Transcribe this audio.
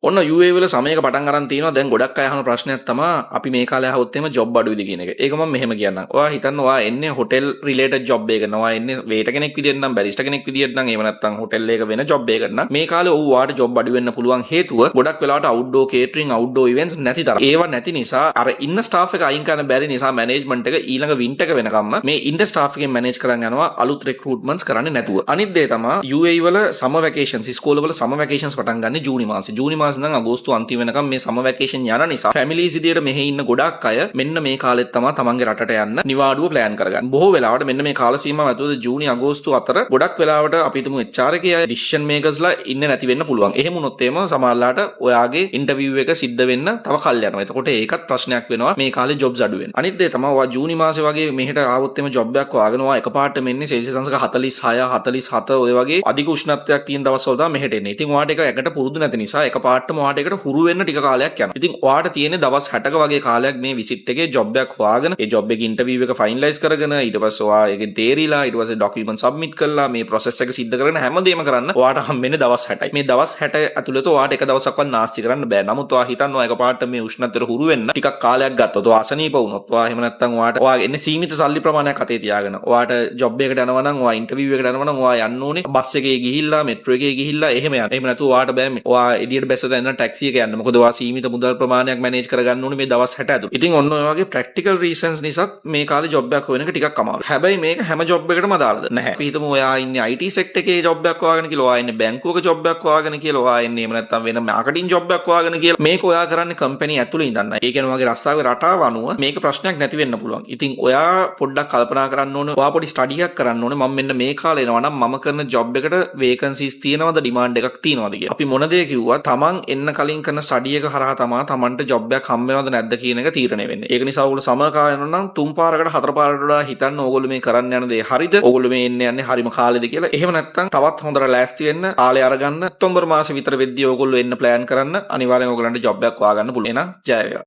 ඔන්න UAE වල සමයක පටන් අරන් තිනවා. දැන් ගොඩක් අය අහන ප්‍රශ්නයක් තමයි අපි මේ කාලේ ආවොත් එහෙම ජොබ් අඩුයිද කියන එක. ඒක මම මෙහෙම කියන්නම්. ඔයා හිතන්න ඔයා එන්නේ හොටෙල් රිලේටඩ් ජොබ් එකකට. ඔයා එන්නේ වේටර් කෙනෙක් විදියට නම් බැරිස්ටා කෙනෙක් විදියට නම් එහෙම නැත්නම් හොටෙල් එක වෙන ජොබ් එකකට නම් මේ කාලේ ඔව් ඔයාට ජොබ් අඩු වෙන්න පුළුවන් හේතුව ගොඩක් වෙලාවට අවුට්ඩෝර් කේටරින් අවුට්ඩෝර් ඉවෙන්ට්ස් නැති තරම්. ඒවා නැති නිසා අර ඉන්න ස්ටාෆ් එක අයින් කරන්න බැරි නිසා මැනේජ්මන්ට් එක ඊළඟ වින්ටර් එක වෙනකම්ම මේ ඉන්න ස්ටාෆ් එකෙන් මැනේජ් කරන් යනවා අලුත් රික්‍රූට්මන්ට්ස් කරන්නේ නැතුව. අනිත් දේ තමයි UAE වල සමර් වැකේෂන්ස් ඉස්කෝල වල සමර් වැකේෂන්ස් පටන් ගන්න ජූනි මාසේ. ජූනි මාසේ ඉඳන් අගෝස්තු අන්තිම වෙනකම් මේ සමර් වැකේෂන් යන නිසා ෆැමිලිස් විදියට මෙහි ඉන්න ගොඩක් අය මෙන්න මේ කාලෙත් තමයි තමන්ගේ රටට යන්න නිවාඩුව ප්ලෑන් කරගන්න. බොහෝ වෙලාවට මෙන්න මේ කාල සීමාව ඇතුළත ජූනි අගෝස්තු අතර ගොඩක් වෙලාවට අපි හිතමු HR එකේ අය ඩිසිෂන් මේකර්ස්ලා ඉන්නේ නැති වෙන්න පුළුවන්. එහෙම වුණොත් එහෙම සමහරලාට ඔයාගේ ඉන්ටර්විව් එක සිද්ධ වෙන්න තව කල් යනවා. එතකොට ඒකත් ප්‍රශ්නයක් වෙනවා මේ කාලේ ජොබ්ස් අඩු වෙන. අනිත් දේ තමයි ඔයා ජූනි මාසේ වගේ මෙහෙට ආවොත් එම ජොබ් එකක් හොයාගෙන ඔයා එකපාරට මෙන්නේ සෙල්සියස් අංශක 46 47 ඔය වගේ අධික උෂ්ණත්වයක් තියෙන දවස්වල තමයි මෙහෙට එන්නේ. ඉතින් ඔයාට ඒක එකට පුරුදු නැති නිසා එකපාරටම ඔයාට ඒකට හුරු වෙන්න ටික කාලයක් යනවා. ඉතින් ඔයාට තියෙන්නේ දවස් 60ක වගේ කාලයක් මේ විසිට් එකේ ජොබ් එකක් හොයාගෙන ඒ ජොබ් එකේ ඉන්ටර්විව් එක ෆයිනලයිස් කරගෙන ඊට පස්සේ ඔයා ඒකෙන් තේරිලා ඊට පස්සේ ඩොකියුමන්ට් සබ්මිට් කරලා මේ ප්‍රොසෙස් එක සිද්ධ කරගෙන හැමදේම කරන්න ඔයාට හම්බෙන්නේ දවස් 60යි. මේ දවස් 60 ඇතුළත ඔයාට එක දවසක්වත් නාස්ති කරන්න බෑ. නමුත් ඔයා හිතන්න ඔයා එකපාරට මේ උෂ්ණත්වයට හුරු වෙන්න ටිකක් කාලයක් ගත්තොත් ඔයා අසනීප වුණොත් ඔයා එහෙම නැත්නම් ඔයා එන්නේ සීමිත සල්ලි ප්‍රමාණයක් අතේ තියාගෙන ඔයාට ජොබ් එකකට යනවා නම් ඔයා ඉන්ටර්විව් එකකට යනවා නම් ඔයා යන්න ඕනේ බස් එකේ ගිහිල්ලා මෙට්‍රෝ එකේ ගිහිල්ලා එහෙම යන්න. එහෙම නැතුව ඔයාට බෑ ඔයා එඩියට බැස්සලා යන ටැක්සි එක යන්න. මොකද ඔයා සීමිත මුදල් ප්‍රමාණයක් මැනේජ් කරගන්න ඕනේ මේ දවස් 60 ඇතුළත. ඉතින් ඔන්න ඔය වගේ ප්‍රැක්ටිකල් රීසන්ස් නිසා මේ කාලේ ජොබ් එකක් හොයන එක ටිකක් අමාරුයි. හැබැයි මේක හැම ජොබ් එකකටම අදාළද නැහැ. අපි හිතමු ඔයා ඉන්නේ IT සෙක්ටර් එකේ ජොබ් එකක් හොයාගෙන කියලා ඔයා ඉන්නේ බැංකුවක ජොබ් එකක් හොයාගෙන කියලා ඔයා ඉන්නේ එහෙම නැත්නම් වෙන මාකටිං ජොබ් එකක් හොයාගෙන කියලා මේක ඔයා කරන්නේ කම්පැනි ඇතුළේ ඉඳන්. ඒ කියන්නේ ඔයාගේ රස්සාවේ රටාව අනුව මේක ප්‍රශ්නයක් නැති වෙන්න පුළුවන්. ඉතින් ඔයා පොඩ්ඩක් කල්පනා කරන්න ඕනේ. ඔයා පොඩි ස්ටඩි එකක් කරන්න ඕනේ. මම මෙන්න මේ කාලේ එනවා නම් මම කරන ජොබ් එකට වේකන්සිස් තියෙනවද ඩිමාන්ඩ් එකක් තියෙනවද කියලා. අපි මොන දේ කිව්වා තමන් එන්න කලින් කරන ස්ටඩි එක හරහා තමයි තමන්ට ජොබ් එකක් හම්බ වෙනවද නැද්ද කියන එක තීරණය වෙන්නේ. ඒක නිසා ඔයගොල්ලෝ සමහර කාලේ යනවා නම් 3 පාරකට 4 පාරකට වඩා හිතන්න ඕගොල්ලෝ මේ කරන්න යන දේ හරිද? ඕගොල්ලෝ මේ යන්නේ හරිම කාලෙද කියලා. එහෙම නැත්නම් තවත් හොඳට ලෑස්ති වෙන්න කාලය අරගන්න ඔක්තෝබර් මාසෙ විතර වෙද්දී ඕගොල්ලෝ එන්න ප්ලෑන් කරන්න අනිවාර්යෙන් ඕගොල්ලන්ට ජොබ් එකක් හොයාගන්න පුළුවන්. එහෙනම් ජය වේවා.